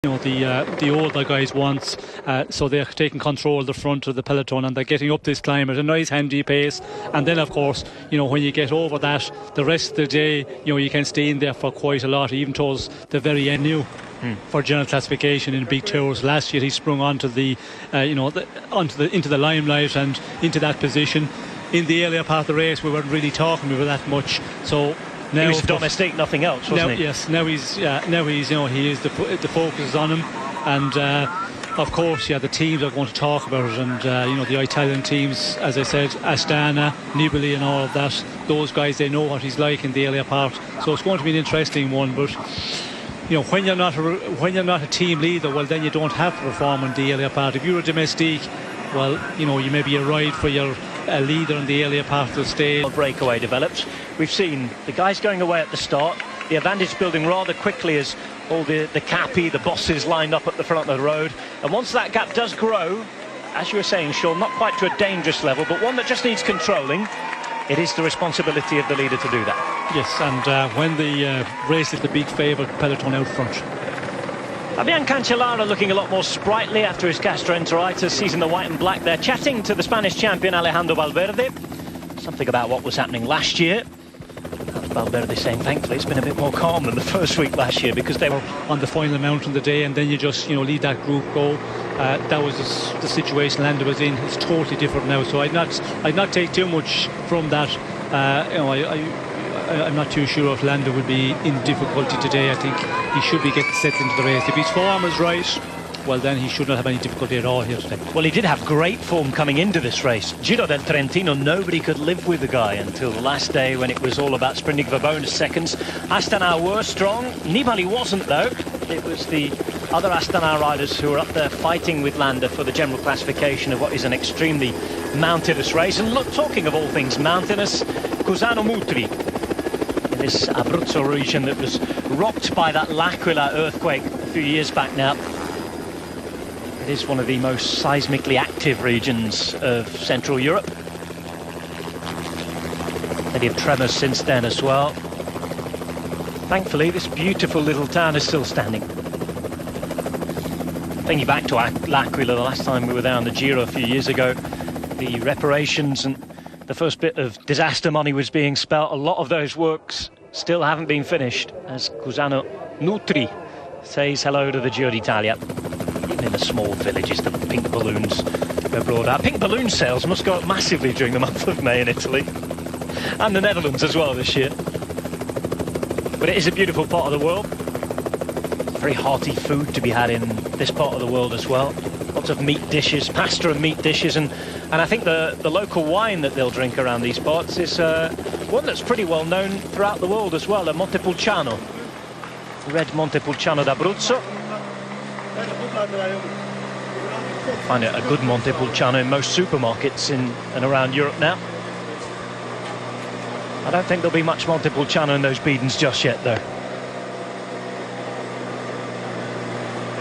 You know, the older guys once, so they're taking control of the front of the peloton and they're getting up this climb at a nice handy pace. And then of course, you know, when you get over that, the rest of the day, you know, you can stay in there for quite a lot, even towards the very end. New for general classification in big tours. Last year he sprung onto the into the limelight and into that position. In the earlier part of the race we weren't really talking about that much, so now, he was a domestique, nothing else, wasn't he? Yes, now he's you know, he is the focus is on him, and of course, yeah, the teams are going to talk about it, and you know, the Italian teams, as I said, Astana, Nibali, and all of that. Those guys, they know what he's like in the earlier part, so it's going to be an interesting one. But you know, when you're not a team leader, well, then you don't have to perform in the earlier part. If you're a domestique, well, you know, you may be a ride for your leader in the earlier part of the stage. Breakaway develops. We've seen the guys going away at the start, the advantage building rather quickly as all the cappy, the bosses lined up at the front of the road. And once that gap does grow, as you were saying, Sean, not quite to a dangerous level, but one that just needs controlling, it is the responsibility of the leader to do that. Yes, and when the race is the big favourite, peloton out front. Fabian Cancellara looking a lot more sprightly after his gastroenteritis, seizing the white and black there, chatting to the Spanish champion Alejandro Valverde. Something about what was happening last year. Valverde saying, thankfully, it's been a bit more calm than the first week last year because they were on the final mountain of the day, and then you just, you know, lead that group go. That was the situation Landa was in. It's totally different now, so I'd not take too much from that. You know, I'm not too sure if Landa would be in difficulty today. I think he should be getting set into the race. If his form is right, well, then he should not have any difficulty at all here today. Well, he did have great form coming into this race. Giro del Trentino, nobody could live with the guy until the last day when it was all about sprinting for bonus seconds. Astana were strong. Nibali wasn't, though. It was the other Astana riders who were up there fighting with Landa for the general classification of what is an extremely mountainous race. And look, talking of all things mountainous, CUSAN0 MUTRl, in this Abruzzo region that was rocked by that L'Aquila earthquake a few years back now. It is one of the most seismically active regions of Central Europe. Plenty of tremors since then as well. Thankfully, this beautiful little town is still standing. Thinking back to L'Aquila, the last time we were there on the Giro a few years ago, the reparations and the first bit of disaster money was being spent. A lot of those works still haven't been finished, as CUSAN0 MUTRl says hello to the Giro d'Italia. Even in the small villages, the pink balloons are brought out. Pink balloon sales must go up massively during the month of May in Italy. And the Netherlands as well this year. But it is a beautiful part of the world. Very hearty food to be had in this part of the world as well. Lots of meat dishes, pasta and meat dishes, and I think the local wine that they'll drink around these parts is one that's pretty well known throughout the world as well, the Montepulciano. Red Montepulciano d'Abruzzo. Find it a good Montepulciano in most supermarkets in and around Europe now. I don't think there'll be much Montepulciano in those beadens just yet, though.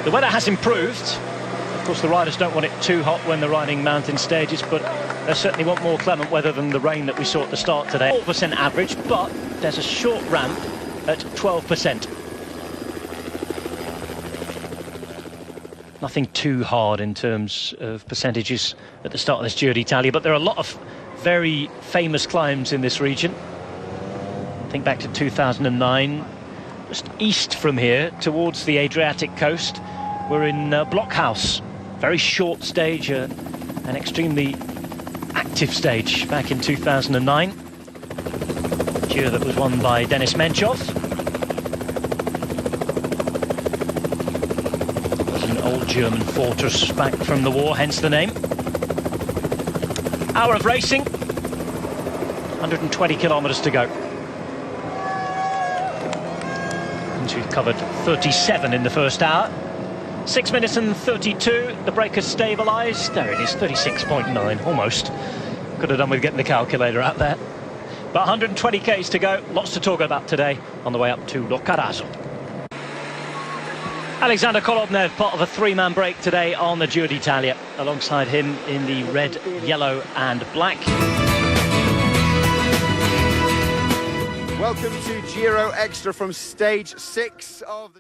The weather has improved. Of course, the riders don't want it too hot when they're riding mountain stages, but they certainly want more clement weather than the rain that we saw at the start today. 4% average, but there's a short ramp at 12%. Nothing too hard in terms of percentages at the start of this Giro d'Italia, but there are a lot of very famous climbs in this region. Think back to 2009, just east from here towards the Adriatic coast, we're in Blockhouse. Very short stage, an extremely active stage back in 2009. Giro that was won by Denis Menchov. Old German fortress back from the war, hence the name. Hour of racing, 120 kilometres to go. And we've covered 37 in the first hour. 6 minutes and 32, the brake has stabilised. There it is, 36.9, almost. Could have done with getting the calculator out there. But 120 k's to go, lots to talk about today on the way up to Locarazo. Alexander Kolovnev, part of a three-man break today on the Giro d'Italia. Alongside him in the red, yellow and black. Welcome to Giro Extra from stage 6 of the